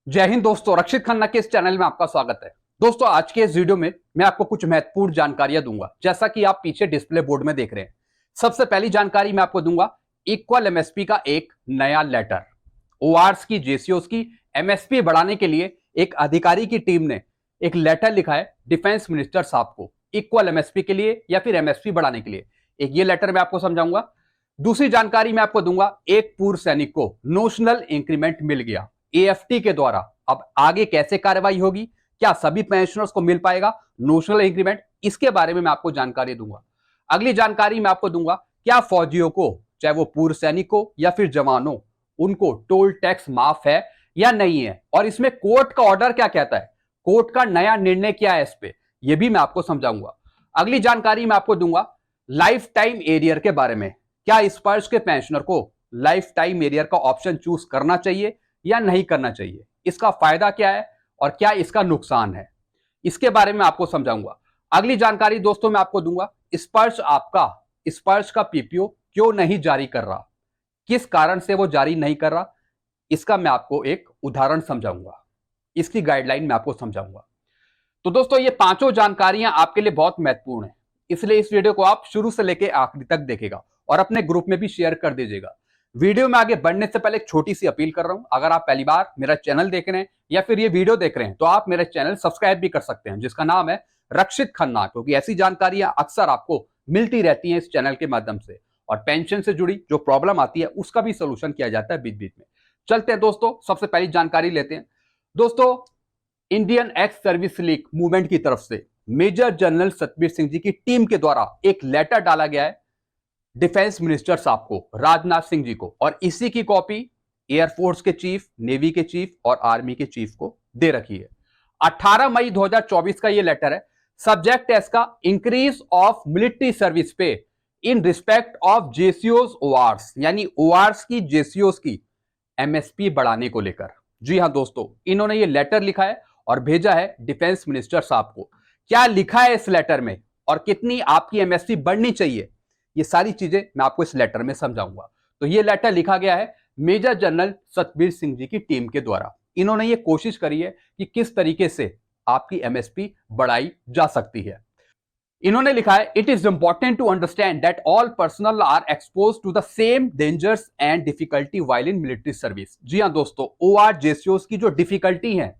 जय हिंद दोस्तों, रक्षित खन्ना के इस चैनल में आपका स्वागत है। दोस्तों, आज के इस वीडियो में मैं आपको कुछ महत्वपूर्ण जानकारियां दूंगा, जैसा कि आप पीछे डिस्प्ले बोर्ड में देख रहे हैं। सबसे पहली जानकारी मैं आपको दूंगा इक्वल एमएसपी का एक नया लेटर। ओआरस की, जेसीओस की एमएसपी बढ़ाने के लिए एक अधिकारी की टीम ने एक लेटर लिखा है डिफेंस मिनिस्टर साहब को, इक्वल एमएसपी के लिए या फिर एमएसपी बढ़ाने के लिए। एक ये लेटर मैं आपको समझाऊंगा। दूसरी जानकारी मैं आपको दूंगा, एक पूर्व सैनिक को नोशनल इंक्रीमेंट मिल गया एएफटी के द्वारा। अब आगे कैसे कार्रवाई होगी, क्या सभी पेंशनर्स को मिल पाएगा नोशनल इंक्रीमेंट, इसके बारे में मैं आपको जानकारी दूंगा। अगली जानकारी मैं आपको दूंगा, क्या फौजियों को, चाहे वो पूर्व सैनिक हो या फिर जवानों, उनको टोल टैक्स माफ है या नहीं है, और इसमें कोर्ट का ऑर्डर क्या कहता है, कोर्ट का नया निर्णय क्या है इस पे, यह भी मैं आपको समझाऊंगा। अगली जानकारी मैं आपको दूंगा लाइफ टाइम एरियर के बारे में। क्या स्पर्श के पेंशनर को लाइफ टाइम एरियर का ऑप्शन चूज करना चाहिए या नहीं करना चाहिए, इसका फायदा क्या है और क्या इसका नुकसान है, इसके बारे में आपको समझाऊंगा। अगली जानकारी दोस्तों मैं आपको दूंगा, स्पर्श का पीपीओ क्यों नहीं जारी कर रहा, किस कारण से वो जारी नहीं कर रहा, इसका मैं आपको एक उदाहरण समझाऊंगा, इसकी गाइडलाइन मैं आपको समझाऊंगा। तो दोस्तों, ये पांचों जानकारियां आपके लिए बहुत महत्वपूर्ण है, इसलिए इस वीडियो को आप शुरू से लेकर आखिरी तक देखेगा और अपने ग्रुप में भी शेयर कर दीजिएगा। वीडियो में आगे बढ़ने से पहले एक छोटी सी अपील कर रहा हूं, अगर आप पहली बार मेरा चैनल देख रहे हैं या फिर ये वीडियो देख रहे हैं तो आप मेरा चैनल सब्सक्राइब भी कर सकते हैं, जिसका नाम है रक्षित खन्ना, क्योंकि ऐसी जानकारियां अक्सर आपको मिलती रहती हैं इस चैनल के माध्यम से, और पेंशन से जुड़ी जो प्रॉब्लम आती है उसका भी सोल्यूशन किया जाता है बीच बीच में। चलते हैं दोस्तों, सबसे पहली जानकारी लेते हैं। दोस्तों, Indian ex service league movement की तरफ से मेजर जनरल सतबीर सिंह जी की टीम के द्वारा एक लेटर डाला गया है डिफेंस मिनिस्टर साहब को, राजनाथ सिंह जी को, और इसी की कॉपी एयरफोर्स के चीफ, नेवी के चीफ और आर्मी के चीफ को दे रखी है। 18 मई 2024 का यह लेटर है। सब्जेक्ट है इसका इंक्रीज ऑफ मिलिट्री सर्विस पे इन रिस्पेक्ट ऑफ जेसीओस ओआरस, यानी ओआरस की, जेसीओस की एमएसपी बढ़ाने को लेकर। जी हां दोस्तों, इन्होंने ये लेटर लिखा है और भेजा है डिफेंस मिनिस्टर साहब को। क्या लिखा है इस लेटर में और कितनी आपकी एमएसपी बढ़नी चाहिए, ये सारी चीजें मैं आपको इस लेटर में समझाऊंगा। तो ये लेटर लिखा गया है मेजर जनरल सतबीर सिंह जी की टीम के द्वारा। इन्होंने ये कोशिश करी है कि किस तरीके से आपकी एमएसपी बढ़ाई जा सकती है। इन्होंने लिखा है, it is important to understand that all personnel are expose to the same dangers and difficulty while in military service. जी हां दोस्तों, ओआर जेसीओस की जो डिफिकल्टी है,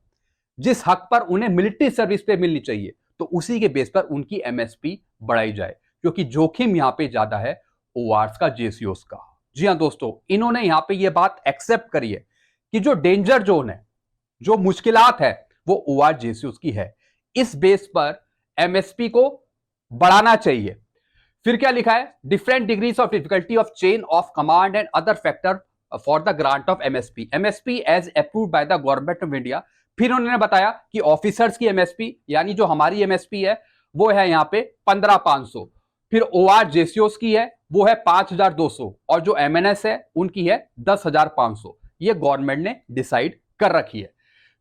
जिस हक पर उन्हें मिलिट्री सर्विस पे मिलनी चाहिए, तो उसी के बेस पर उनकी एमएसपी बढ़ाई जाए, क्योंकि जोखिम यहां पे ज्यादा है ओआरस का, जेसीओस का। जी हां दोस्तों, इन्होंने यहां पे ये बात एक्सेप्ट करी है कि जो डेंजर जोन है, जो मुश्किलात है, वो ओआर जेसीओस की है। इस बेस पर एमएसपी को बढ़ाना चाहिए। फिर क्या लिखा है, different degrees of difficulty of chain of command and other factor for the grant of MSP, MSP as approved by the government of India. फिर उन्होंने बताया कि ऑफिसर्स की एमएसपी, यानी जो हमारी एमएसपी है, वो है यहां पे 15,500। फिर ओआर जेसीओस की है, वो है 5,200, और जो एमएनएस है उनकी है 10,500। ये गवर्नमेंट ने डिसाइड कर रखी है।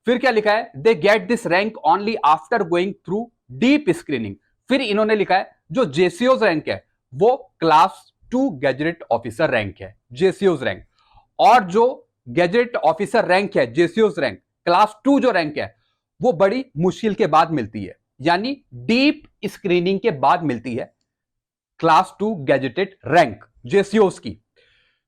फिर क्या लिखा है, they get this rank only after going through deep screening. फिर इन्होंने लिखा है, जो जेसीओस रैंक है वो क्लास 2 गैजेट ऑफिसर रैंक है, जेसीओस रैंक, और जो गैजेट ऑफिसर रैंक है, जेसीओस रैंक क्लास 2 जो रैंक है, वो बड़ी मुश्किल के बाद मिलती है, यानी डीप स्क्रीनिंग के बाद मिलती है क्लास 2 गैजेटेड रैंक जेसीओस की।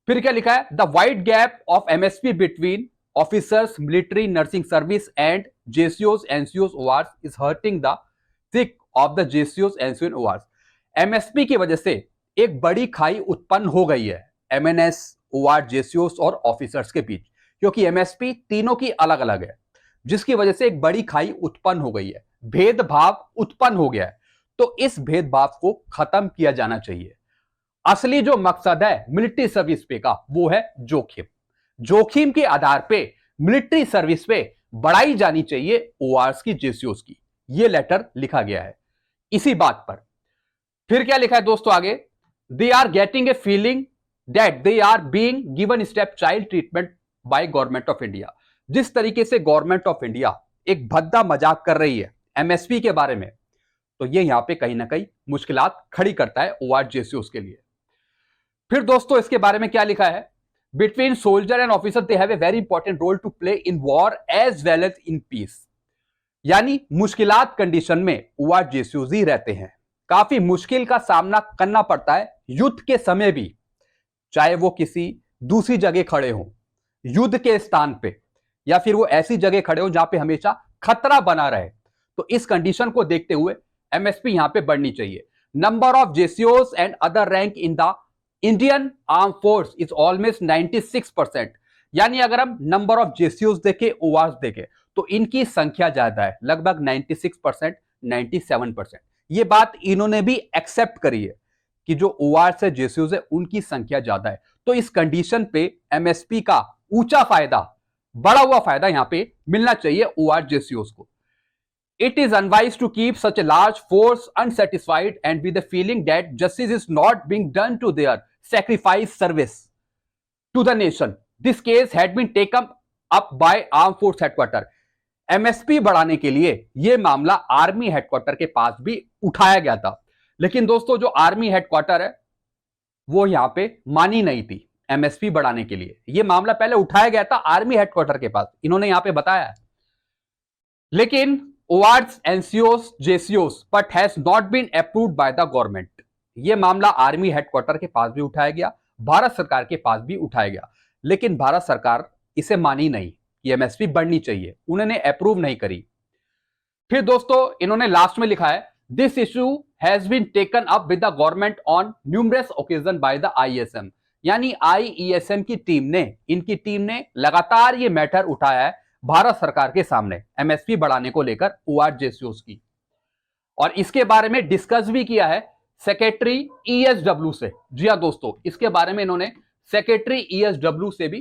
फिर क्या लिखा है, the wide gap of MSP between officers military nursing service and जेसीओस एनसीओस ORs is hurting the thick of the जेसीओस एनसीओस ORs. MSP की वजह से एक बड़ी खाई उत्पन्न हो गई है एमएनएस, ओआर, जेसीओस और ऑफिसर्स के बीच, क्योंकि एमएसपी तीनों की अलग अलग है, जिसकी वजह से एक बड़ी खाई उत्पन्न हो गई है, भेदभाव उत्पन्न हो गया है। तो इस भेदभाव को खत्म किया जाना चाहिए। असली जो मकसद है मिलिट्री सर्विस पे का, वो है जोखिम। जोखिम के आधार पे मिलिट्री सर्विस पे बढ़ाई जानी चाहिए ओआरस की, जेसीओस की। यह लेटर लिखा गया है इसी बात पर। फिर क्या लिखा है दोस्तों आगे, they are getting a feeling that they are being given step child treatment by government of India. जिस तरीके से गवर्नमेंट ऑफ इंडिया एक भद्दा मजाक कर रही है एमएसपी के बारे में, तो ये यहां पे कहीं ना कहीं मुश्किलात खड़ी करता है ओआर जेसीओस के लिए। फिर दोस्तों इसके बारे में क्या लिखा है, between soldier and officer they have a very important role to play in war as well as in peace। यानी मुश्किलात कंडीशन में ओआर जेसीओज ही रहते हैं। काफी मुश्किल का सामना करना पड़ता है युद्ध के समय भी, चाहे वो किसी दूसरी जगह खड़े हो युद्ध के स्थान पे, या फिर वो ऐसी जगह खड़े हो जहां पे हमेशा खतरा बना रहे। तो इस कंडीशन को देखते हुए एमएसपी यहां पे बढ़नी चाहिए। नंबर ऑफ जेसीओज and other rank in the Indian arm force is almost 96%। यानी अगर हम नंबर ऑफ जेसीओज देखें, ओआर्स देखें, तो इनकी संख्या ज्यादा है, लगभग 96%, 97%। ये बात इन्होंने भी एक्सेप्ट करी है कि जो ओआर्स है, जेसीओज है, उनकी संख्या ज्यादा है। तो इस कंडीशन पे एमएसपी का ऊंचा फायदा, बड़ा हुआ फायदा यहां पे मिलना चाहिए ओआर जेसीओज को। It is unwise to keep such a large force unsatisfied and with the feeling that justice is not being done to their sacrifice service to the nation. This case had been taken up by Armed Force Headquarters. MSP बढ़ाने के लिए यह मामला army headquarter के पास भी उठाया गया था, लेकिन दोस्तों जो आर्मी हेडक्वार्टर है वो यहां पे मानी नहीं थी एमएसपी बढ़ाने के लिए। यह मामला पहले उठाया गया था आर्मी हेडक्वार्टर के पास, इन्होंने यहां पे बताया है, लेकिन ORs, NCOs, JCOs, but has not been approved by the government। यह मामला आर्मी हेडक्वार्टर के पास भी उठाया गया, भारत सरकार के पास भी उठाया गया, लेकिन भारत सरकार इसे मानी नहीं कि एमएसपी बढ़नी चाहिए, उन्होंने अप्रूव नहीं करी। फिर दोस्तों इन्होंने लास्ट में लिखा है, this issue has been taken up with the government on numerous occasion by the IESM। यानी IESM की टीम ने, इनकी टीम ने लगातार ये मैटर उठाया है भारत सरकार के सामने एमएसपी बढ़ाने को लेकर ओआर जेसीओज की, और इसके बारे में डिस्कस भी किया है सेक्रेटरी ESW से। जी हां दोस्तों, इसके बारे में इन्होंने सेक्रेटरी ESW से भी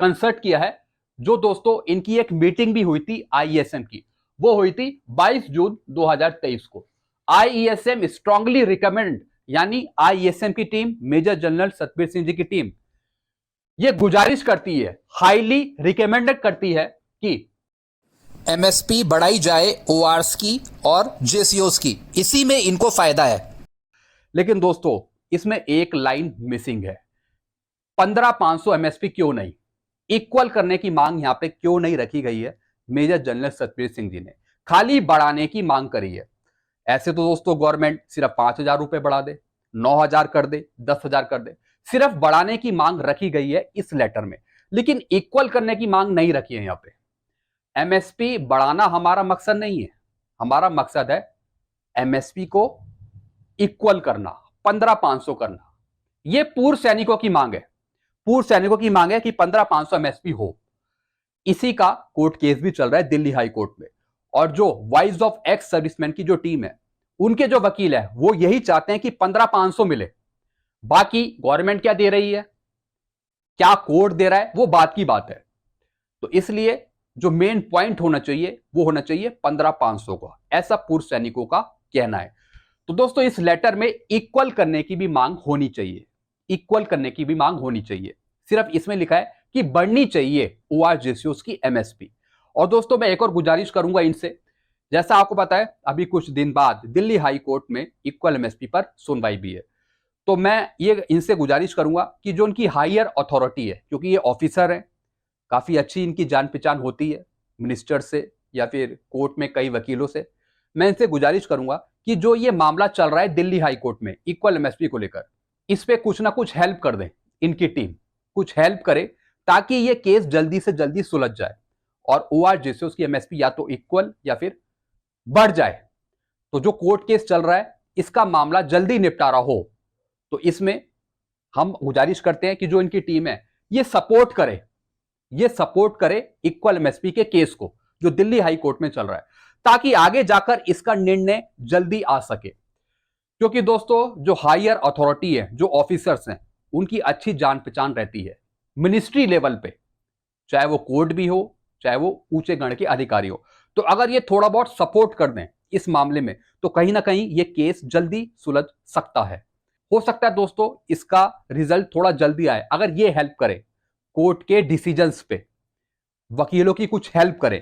कंसल्ट किया है। जो दोस्तों इनकी एक मीटिंग भी हुई थी IESM की, वो हुई थी 22 जून 2023 को। IESM स्ट्रांगली रिकमेंड, यानी IESM की team, major general Satbir Singh ji की टीम, ये गुजारिश करती है, हाईली रिकमेंडेड करती है कि एमएसपी बढ़ाई जाए ओआरस की और जेसीओस की, इसी में इनको फायदा है। लेकिन दोस्तों इसमें एक लाइन मिसिंग है। 15,500 एमएसपी क्यों नहीं, इक्वल करने की मांग यहां पे क्यों नहीं रखी गई है? मेजर जनरल सतबीर सिंह जी ने खाली बढ़ाने की मांग करी है। ऐसे तो दोस्तों गवर्नमेंट सिर्फ 5,000 रुपए बढ़ा दे, 9,000 कर दे, 10,000 कर दे, सिर्फ बढ़ाने की मांग रखी गई है इस लेटर में, लेकिन इक्वल करने की मांग नहीं रखी है। यहां पे एमएसपी बढ़ाना हमारा मकसद नहीं है, हमारा मकसद है एमएसपी को इक्वल करना, 15,500 करना। यह पूर्व सैनिकों की मांग है, पूर्व सैनिकों की मांग है कि 15,500 एमएसपी हो। इसी का कोर्ट केस भी चल रहा है दिल्ली हाई कोर्ट में, और जो वाइज ऑफ एक्स सर्विसमैन की जो टीम है, उनके जो वकील है, वो यही चाहते हैं कि 15,500 मिले। बाकी गवर्नमेंट क्या दे रही है, क्या कोर्ट दे रहा है, वो बात की बात है। तो इसलिए जो मेन पॉइंट होना चाहिए वो होना चाहिए 15,500 का, ऐसा पूर्व सैनिकों का कहना है। तो दोस्तों इस लेटर में इक्वल करने की भी मांग होनी चाहिए, इक्वल करने की भी मांग होनी चाहिए। सिर्फ इसमें लिखा है कि बढ़नी चाहिए ओआर जेसीओस की एमएसपी। और दोस्तों मैं एक और गुजारिश करूंगा इनसे, जैसा आपको पता है अभी कुछ दिन बाद दिल्ली हाई कोर्ट में इक्वल एमएसपी पर सुनवाई भी है, तो मैं ये इनसे गुजारिश करूंगा कि जो उनकी हायर अथॉरिटी है, क्योंकि ये ऑफिसर है, काफी अच्छी इनकी जान पहचान होती है मिनिस्टर से या फिर कोर्ट में कई वकीलों से, मैं इनसे गुजारिश करूंगा कि जो ये मामला चल रहा है दिल्ली हाई कोर्ट में इक्वल एमएसपी को लेकर, इस पे कुछ ना कुछ हेल्प कर दें, इनकी टीम कुछ हेल्प करे ताकि ये केस जल्दी से जल्दी सुलझ जाए और ओआर जेसीओस की एमएसपी या तो इक्वल या फिर बढ़ जाए। तो जो कोर्ट केस चल रहा है इसका मामला जल्दी निपटारा हो। तो इसमें हम गुजारिश करते हैं कि जो इनकी टीम है ये सपोर्ट करे, ये सपोर्ट करे इक्वल एमएसपी के केस को जो दिल्ली हाई कोर्ट में चल रहा है, ताकि आगे जाकर इसका निर्णय जल्दी आ सके। क्योंकि दोस्तों जो हायर अथॉरिटी है, जो ऑफिसर्स हैं, उनकी अच्छी जान पहचान रहती है मिनिस्ट्री लेवल पे, चाहे वो कोर्ट भी हो, चाहे वो ऊंचे गण के अधिकारी हो। तो अगर ये थोड़ा बहुत सपोर्ट कर दें इस मामले में, तो कहीं ना कहीं ये केस जल्दी सुलझ सकता है। हो सकता है दोस्तों इसका रिजल्ट थोड़ा जल्दी आए अगर ये हेल्प करे, कोर्ट के डिसीजंस पे वकीलों की कुछ हेल्प करे।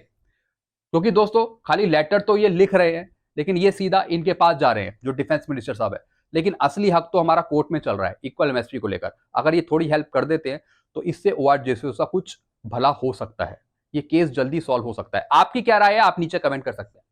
क्योंकि दोस्तों खाली लेटर तो ये लिख रहे हैं, लेकिन ये सीधा इनके पास जा रहे हैं जो डिफेंस मिनिस्टर साहब है, लेकिन असली हक तो हमारा कोर्ट में चल रहा है इक्वल एमएसपी को लेकर। अगर ये थोड़ी हेल्प कर देते हैं तो इससे ओआर जेसीओ का कुछ भला हो सकता है, ये केस जल्दी सॉल्व हो सकता है। आपकी क्या राय है, आप नीचे कमेंट कर सकते हैं।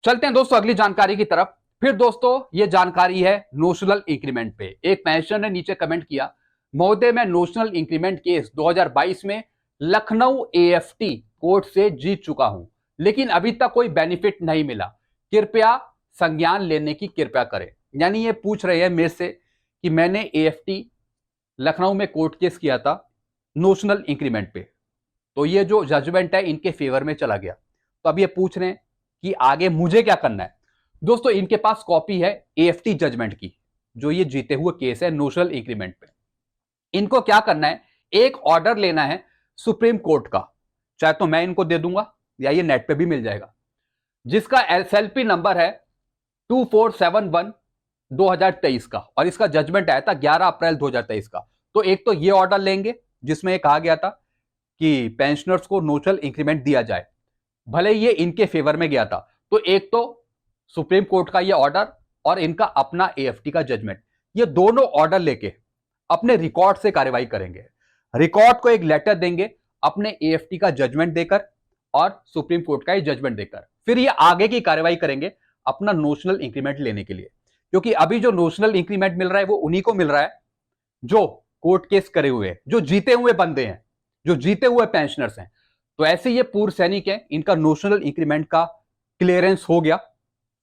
चलते हैं दोस्तों अगली जानकारी की तरफ। फिर दोस्तों ये जानकारी है नोशनल इंक्रीमेंट पे। एक पेंशनर ने नीचे कमेंट किया, महोदय मैं नोशनल इंक्रीमेंट केस 2022 में लखनऊ एएफटी कोर्ट से जीत चुका हूं, लेकिन अभी तक कोई बेनिफिट नहीं मिला, कृपया संज्ञान लेने की कृपया करें। यानी ये पूछ रहे हैं मेरे से कि मैंने एएफटी लखनऊ में कोर्ट केस किया था नोशनल इंक्रीमेंट पे, तो ये जो जजमेंट है इनके फेवर में चला गया। तो अब ये पूछ रहे हैं कि आगे मुझे क्या करना है। दोस्तों इनके पास कॉपी है एएफटी जजमेंट की, जो ये जीते हुए केस है नोशनल इंक्रीमेंट पे। इनको क्या करना है, एक ऑर्डर लेना है सुप्रीम कोर्ट का, चाहे तो मैं इनको दे दूंगा या ये नेट पे भी मिल जाएगा, जिसका एसएलपी नंबर है 2471 2023 का, और इसका जजमेंट आया था 11 अप्रैल 2023 का। तो एक तो ये ऑर्डर लेंगे जिसमें कहा गया था कि पेंशनर्स को नोशनल इंक्रीमेंट दिया जाए, भले ये इनके फेवर में गया था। तो एक तो सुप्रीम कोर्ट का ये ऑर्डर और इनका अपना एएफटी का जजमेंट, ये दोनों ऑर्डर लेके अपने रिकॉर्ड से कार्रवाई करेंगे। रिकॉर्ड को एक लेटर देंगे अपने एएफटी का जजमेंट देकर और सुप्रीम कोर्ट का ये जजमेंट देकर, फिर ये आगे की कार्रवाई करेंगे अपना नोशनल इंक्रीमेंट लेने के लिए। क्योंकि अभी जो नोशनल इंक्रीमेंट मिल रहा है वो उन्हीं को मिल रहा है जो कोर्ट केस करे हुए हैं, जो जीते हुए बंदे हैं, जो जीते हुए पेंशनर्स हैं। तो ऐसे ये पूर्व सैनिक हैं, इनका नोशनल इंक्रीमेंट का क्लियरेंस हो गया,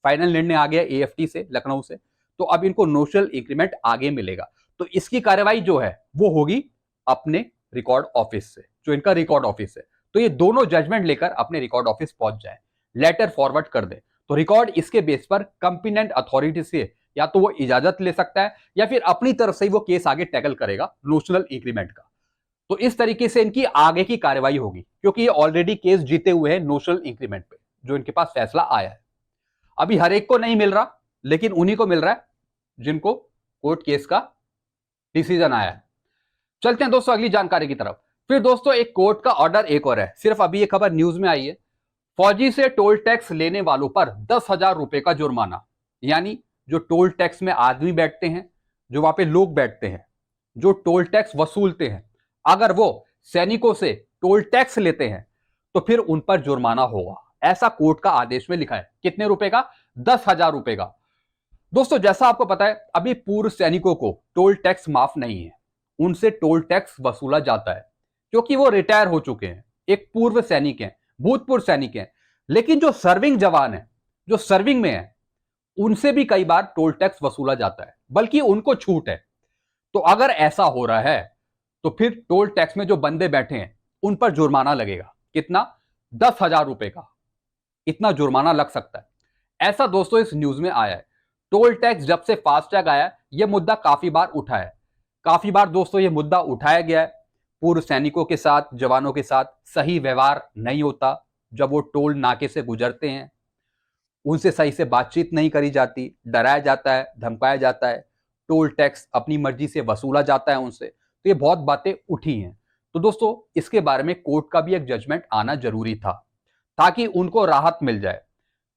फाइनल निर्णय आ गया एएफटी से लखनऊ से, तो अब इनको नोशनल इंक्रीमेंट आगे मिलेगा। तो इसकी कार्रवाई जो है वो होगी अपने रिकॉर्ड ऑफिस से, जो इनका रिकॉर्ड ऑफिस है। तो ये दोनों जजमेंट लेकर अपने रिकॉर्ड ऑफिस पहुंच जाए, लेटर फॉरवर्ड कर दे, तो रिकॉर्ड इसके बेस पर कंपिटेंट अथॉरिटी से या तो वो इजाजत ले सकता है या फिर अपनी तरफ से ही वो केस आगे टैकल करेगा नोशनल इंक्रीमेंट का। तो इस तरीके से इनकी आगे की कार्रवाई होगी, क्योंकि ये ऑलरेडी केस जीते हुए हैं नोशनल इंक्रीमेंट पे, जो इनके पास फैसला आया है। अभी हर एक को नहीं मिल रहा, लेकिन उन्हीं को मिल रहा है जिनको कोर्ट केस का डिसीजन आया है। चलते हैं दोस्तों अगली जानकारी की तरफ। फिर दोस्तों एक कोर्ट का ऑर्डर एक और है, सिर्फ अभी ये खबर न्यूज में आई है। फौजी से टोल टैक्स लेने वालों पर 10,000 रुपए का जुर्माना। यानी जो टोल टैक्स में आदमी बैठते हैं, जो वहां पे लोग बैठते हैं, जो टोल टैक्स वसूलते हैं, अगर वो सैनिकों से टोल टैक्स लेते हैं तो फिर उन पर जुर्माना होगा। ऐसा कोर्ट का आदेश में लिखा है। कितने रुपए का? 10,000 रुपए का। दोस्तों जैसा आपको पता है अभी पूर्व सैनिकों को टोल टैक्स माफ नहीं है, उनसे टोल टैक्स वसूला जाता है क्योंकि वो रिटायर हो चुके हैं, एक पूर्व सैनिक हैं, भूतपूर्व सैनिक हैं। लेकिन जो सर्विंग जवान है, जो सर्विंग में है, उनसे भी कई बार टोल टैक्स वसूला जाता है, बल्कि उनको छूट है। तो अगर ऐसा हो रहा है तो फिर टोल टैक्स में जो बंदे बैठे हैं उन पर जुर्माना लगेगा। कितना? 10,000 रुपए का, इतना जुर्माना लग सकता है। ऐसा दोस्तों इस न्यूज में आया है। टोल टैक्स जब से फास्टैग आया, यह मुद्दा काफी बार उठा है, काफी बार दोस्तों यह मुद्दा उठाया गया है। पूर्व सैनिकों के साथ, जवानों के साथ सही व्यवहार नहीं होता, जब वो टोल नाके से गुजरते हैं उनसे सही से बातचीत नहीं करी जाती, डराया जाता है, धमकाया जाता है, टोल टैक्स अपनी मर्जी से वसूला जाता है उनसे। तो ये बहुत बातें उठी हैं। तो दोस्तों इसके बारे में कोर्ट का भी एक जजमेंट आना जरूरी था, ताकि उनको राहत मिल जाए।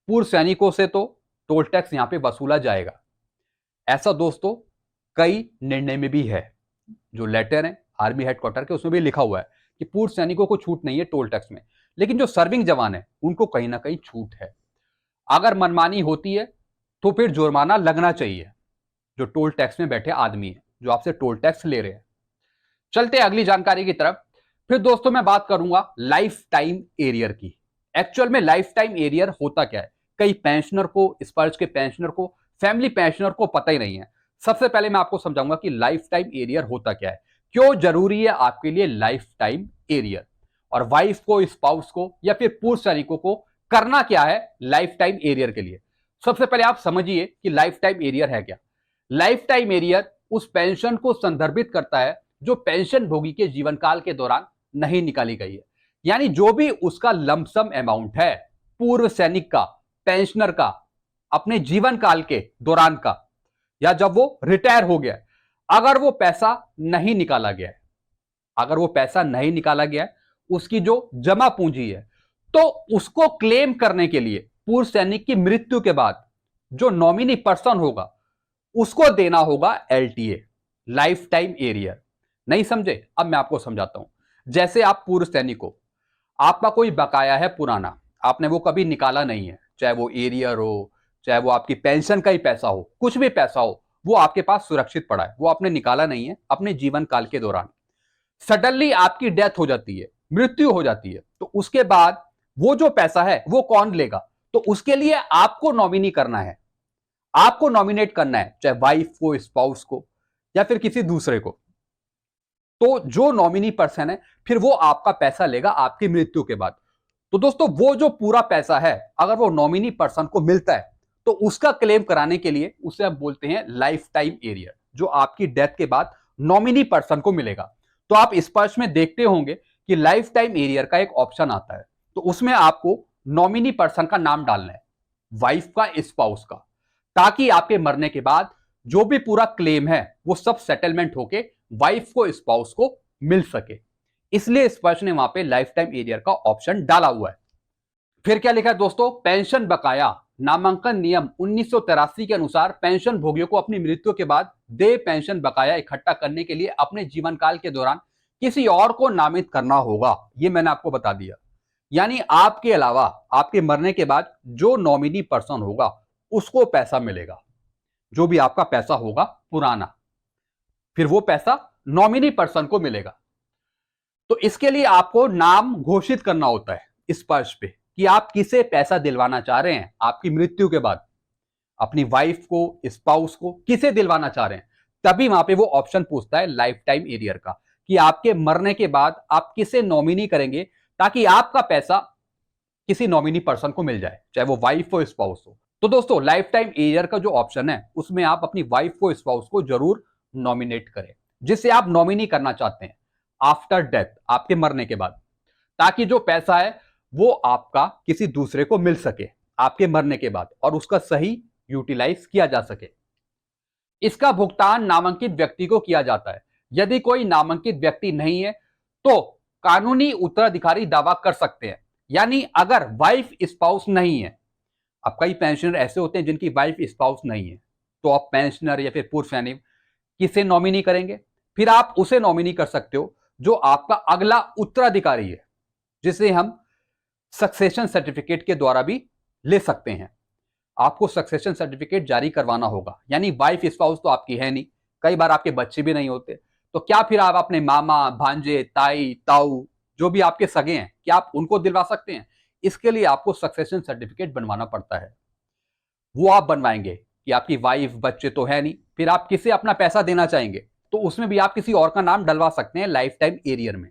पूर्व सैनिकों से तो टोल टैक्स यहां पे वसूला जाएगा, ऐसा दोस्तों कई निर्णय में भी है। जो लेटर है आर्मी हेडक्वार्टर के, उसमें भी लिखा हुआ है कि पूर्व सैनिकों को छूट नहीं है टोल टैक्स में, लेकिन जो सर्विंग जवान है उनको कहीं ना कहीं छूट है। अगर मनमानी होती है तो फिर जुर्माना लगना चाहिए जो टोल टैक्स में बैठे आदमी है, जो आपसे टोल टैक्स ले रहे हैं। चलते हैं अगली जानकारी की तरफ। फिर दोस्तों मैं बात करूंगा लाइफ टाइम एरियर की। एक्चुअल में लाइफ टाइम एरियर होता क्या है, कई पेंशनर को, स्पर्श के पेंशनर को, फैमिली पेंशनर को पता ही नहीं है। सबसे पहले मैं आपको समझाऊंगा कि लाइफ टाइम एरियर होता क्या है, क्यों जरूरी है आपके लिए लाइफ टाइम एरियर, और वाइफ को, स्पाउस को या फिर पूर्व सैनिकों को करना क्या है लाइफ टाइम एरियर के लिए। सबसे पहले आप समझिए कि लाइफ टाइम एरियर है क्या। लाइफ टाइम एरियर उस पेंशन को संदर्भित करता है जो पेंशन भोगी के जीवन काल के दौरान नहीं निकाली गई है। यानी जो भी उसका लमसम अमाउंट है पूर्व सैनिक का, पेंशनर का, अपने जीवन काल के दौरान का, या जब वो रिटायर हो गया, अगर वो पैसा नहीं निकाला गया है, अगर वो पैसा नहीं निकाला गया है, उसकी जो जमा पूंजी है, तो उसको क्लेम करने के लिए पूर्व सैनिक की मृत्यु के बाद जो नॉमिनी पर्सन होगा उसको देना होगा एलटीए, लाइफ टाइम एरियर। नहीं समझे? अब मैं आपको समझाता हूं। जैसे आप पूर्व सैनिक हो, आपका कोई बकाया है पुराना, आपने वो कभी निकाला नहीं है, चाहे वो एरियर हो, चाहे वो आपकी पेंशन का ही पैसा हो, कुछ भी पैसा हो, वो आपके पास सुरक्षित पड़ा है, वो आपने निकाला नहीं है अपने जीवन काल के दौरान। सडनली आपकी डेथ हो जाती है, मृत्यु हो जाती है, तो उसके बाद वो जो पैसा है वो कौन लेगा? तो उसके लिए आपको नॉमिनी करना है, आपको नॉमिनेट करना है, चाहे वाइफ को, स्पाउस को, या फिर किसी दूसरे को। तो जो नॉमिनी पर्सन है फिर वो आपका पैसा लेगा आपकी मृत्यु के बाद। तो दोस्तों वो जो पूरा पैसा है अगर वो नॉमिनी पर्सन को मिलता है तो उसका क्लेम कराने के लिए उसे आप बोलते हैं लाइफ टाइम एरियर, जो आपकी डेथ के बाद नॉमिनी पर्सन को मिलेगा। तो आप स्पष्ट में देखते होंगे कि लाइफ टाइम एरियर का एक ऑप्शन आता है, तो उसमें आपको नॉमिनी पर्सन का नाम डालना है, वाइफ का, स्पाउस का, ताकि आपके मरने के बाद जो भी पूरा क्लेम है वो सब सेटलमेंट होके वाइफ को, स्पाउस को मिल सके। इसलिए स्पर्श ने वहां पे लाइफ टाइम एरियर का ऑप्शन डाला हुआ है। फिर क्या लिखा है दोस्तों? पेंशन बकाया नामांकन नियम 1983 के अनुसार पेंशन भोगियों को अपनी मृत्यु के बाद देय पेंशन बकाया इकट्ठा करने के लिए अपने जीवन काल के दौरान किसी और को नामित करना होगा। ये मैंने आपको बता दिया। यानी आपके अलावा आपके मरने के बाद जो नॉमिनी पर्सन होगा उसको पैसा मिलेगा, जो भी आपका पैसा होगा पुराना, फिर वो पैसा नॉमिनी पर्सन को मिलेगा। तो इसके लिए आपको नाम घोषित करना होता है स्पर्श पे कि आप किसे पैसा दिलवाना चाह रहे हैं आपकी मृत्यु के बाद, अपनी वाइफ को, स्पाउस को, किसे दिलवाना चाह रहे हैं। तभी वहां पे वो ऑप्शन पूछता है लाइफ टाइम एरियर का कि आपके मरने के बाद आप किसे नॉमिनी करेंगे ताकि आपका पैसा किसी नॉमिनी पर्सन को मिल जाए, चाहे वो वाइफ हो, स्पाउस हो। तो दोस्तों लाइफ टाइम एरियर का जो ऑप्शन है उसमें आप अपनी वाइफ को, स्पाउस को जरूर नॉमिनेट करें, जिससे आप नॉमिनी करना चाहते हैं आफ्टर डेथ, आपके मरने के बाद, ताकि जो पैसा है वो आपका किसी दूसरे को मिल सके आपके मरने के बाद और उसका सही यूटिलाइज किया जा सके। इसका भुगतान नामांकित व्यक्ति को किया जाता है। यदि कोई नामांकित व्यक्ति नहीं है तो कानूनी उत्तराधिकारी दावा कर सकते हैं। यानी अगर वाइफ, स्पाउस नहीं है, अब कई पेंशनर ऐसे होते हैं जिनकी वाइफ, स्पाउस नहीं है, तो आप पेंशनर या फिर पूर्व सैनिक किसे नॉमिनी करेंगे? फिर आप उसे नॉमिनी कर सकते हो जो आपका अगला उत्तराधिकारी है, जिसे हम सक्सेशन सर्टिफिकेट के द्वारा भी ले सकते हैं। आपको सक्सेशन सर्टिफिकेट जारी करवाना होगा। यानी वाइफ, स्पाउस तो आपकी है नहीं, कई बार आपके बच्चे भी नहीं होते, तो क्या फिर आप अपने मामा, भांजे, ताई, ताऊ, जो भी आपके सगे हैं, क्या आप उनको दिलवा सकते हैं? इसके लिए आपको सक्सेशन सर्टिफिकेट बनवाना पड़ता है। वो आप बनवाएंगे कि आपकी वाइफ, बच्चे तो है नहीं, फिर आप किसे अपना पैसा देना चाहेंगे तो उसमें भी आप किसी और का नाम डलवा सकते हैं लाइफ टाइम एरियर में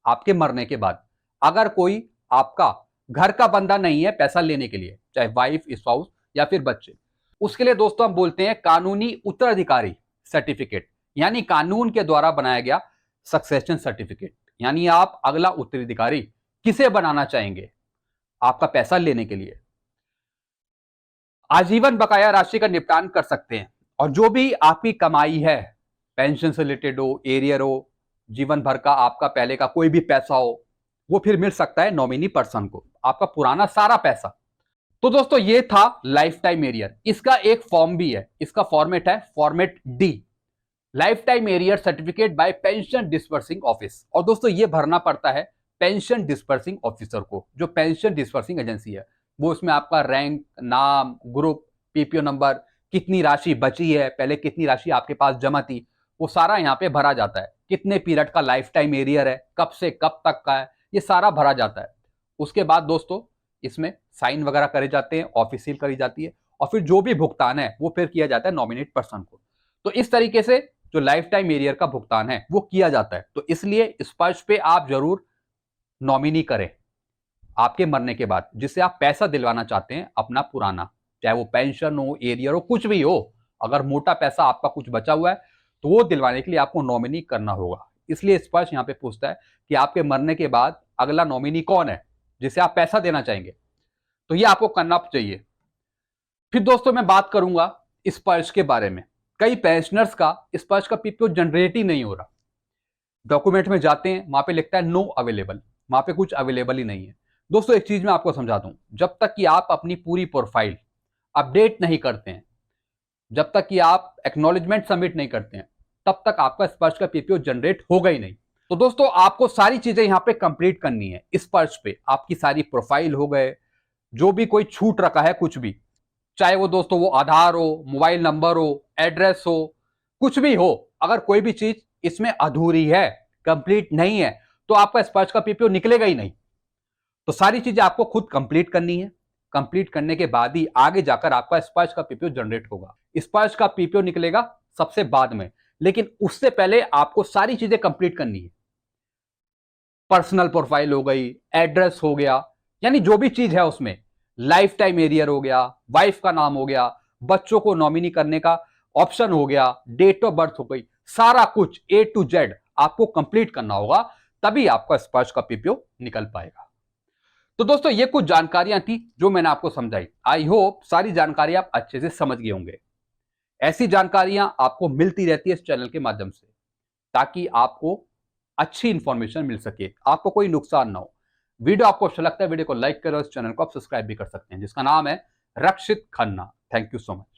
आपके मरने के बाद। अगर कोई आपका घर का बंदा नहीं है पैसा लेने के लिए, चाहे वाइफ, स्पाउस या फिर बच्चे, उसके लिए दोस्तों हम बोलते हैं कानूनी उत्तराधिकारी सर्टिफिकेट, यानी कानून के द्वारा बनाया गया सक्सेशन सर्टिफिकेट। यानी आप अगला उत्तराधिकारी किसे बनाना चाहेंगे आपका पैसा लेने के लिए। आजीवन बकाया राशि का निपटान कर सकते हैं और जो भी आपकी कमाई है, पेंशन से रिलेटेड हो, एरियर हो, जीवन भर का आपका पहले का कोई भी पैसा हो, वो फिर मिल सकता है नॉमिनी पर्सन को, आपका पुराना सारा पैसा। तो दोस्तों ये था लाइफ टाइम एरियर। इसका एक फॉर्म भी है, इसका फॉर्मेट है format D, life time arrear certificate bye pension dispersing office. और दोस्तों ये भरना पड़ता है पेंशन डिस्पर्सिंग ऑफिसर को, जो पेंशन डिस्पर्सिंग एजेंसी है। वो उसमें आपका रैंक, नाम, ग्रुप, पीपीओ नंबर, कितनी राशि बची है, पहले कितनी राशि आपके पास जमा थी, वो सारा यहाँ पे भरा जाता है। कितने पीरियड का लाइफ टाइम एरियर है, कब से कब तक का है, ये सारा भरा जाता है। उसके बाद दोस्तों इसमें साइन वगैरह करे जाते हैं, ऑफिस सील करी जाती है और फिर जो भी भुगतान है वो फिर किया जाता है नॉमिनेट पर्सन को। तो इस तरीके से जो लाइफ टाइम एरियर का भुगतान है वो किया जाता है। तो इसलिए स्पर्श पे आप जरूर नॉमिनी करें आपके मरने के बाद, जिससे आप पैसा दिलवाना चाहते हैं अपना पुराना, चाहे वो पेंशन हो, एरियर हो, कुछ भी हो। अगर मोटा पैसा आपका कुछ बचा हुआ है तो वो दिलवाने के लिए आपको नॉमिनी करना होगा। इसलिए स्पर्श यहाँ पे पूछता है कि आपके मरने के बाद अगला नॉमिनी कौन है जिसे आप पैसा देना चाहेंगे, तो ये आपको करना चाहिए। फिर दोस्तों मैं बात करूंगा स्पर्श के बारे में। कई पेंशनर्स का स्पर्श का पीपीओ जनरेट ही नहीं हो रहा, डॉक्यूमेंट में जाते हैं वहां पे लिखता है नो अवेलेबल, वहां पे कुछ अवेलेबल ही नहीं है। दोस्तों एक चीज मैं आपको समझा दूं, जब तक कि आप अपनी पूरी प्रोफाइल अपडेट नहीं करते हैं, जब तक कि आप एक्नॉलेजमेंट सबमिट नहीं करते हैं, तब तक आपका स्पर्श का पीपीओ जनरेट होगा ही नहीं। तो दोस्तों आपको सारी चीजें यहाँ पे कंप्लीट करनी है। स्पर्श पे आपकी सारी प्रोफाइल हो गए, जो भी कोई छूट रखा है कुछ भी, चाहे वो दोस्तों वो आधार हो, मोबाइल नंबर हो, एड्रेस हो, कुछ भी हो, अगर कोई भी चीज इसमें अधूरी है, कंप्लीट नहीं है, तो आपका स्पर्श का पीपीओ निकलेगा ही नहीं। तो सारी चीजें आपको खुद कंप्लीट करनी है। कंप्लीट करने के बाद ही आगे जाकर आपका स्पर्श का पीपीओ जनरेट होगा। स्पर्श का पीपीओ निकलेगा सबसे बाद में, लेकिन उससे पहले आपको सारी चीजें कंप्लीट करनी है। पर्सनल प्रोफाइल हो गई, एड्रेस हो गया, यानी जो भी चीज है उसमें, लाइफ टाइम एरियर हो गया, वाइफ का नाम हो गया, बच्चों को नॉमिनी करने का ऑप्शन हो गया, डेट ऑफ बर्थ हो गई, सारा कुछ A to Z आपको कंप्लीट करना होगा, तभी आपका स्पर्श का पीपीओ निकल पाएगा। तो दोस्तों ये कुछ जानकारियां थी जो मैंने आपको समझाई। आई होप सारी जानकारी आप अच्छे से समझ गए होंगे। ऐसी जानकारियां आपको मिलती रहती है इस चैनल के माध्यम से, ताकि आपको अच्छी इंफॉर्मेशन मिल सके, आपको कोई नुकसान ना हो। वीडियो आपको अच्छा लगता है, वीडियो को लाइक करो, इस चैनल को आप सब्सक्राइब भी कर सकते हैं, जिसका नाम है Rakshit Khanna. Thank you so much.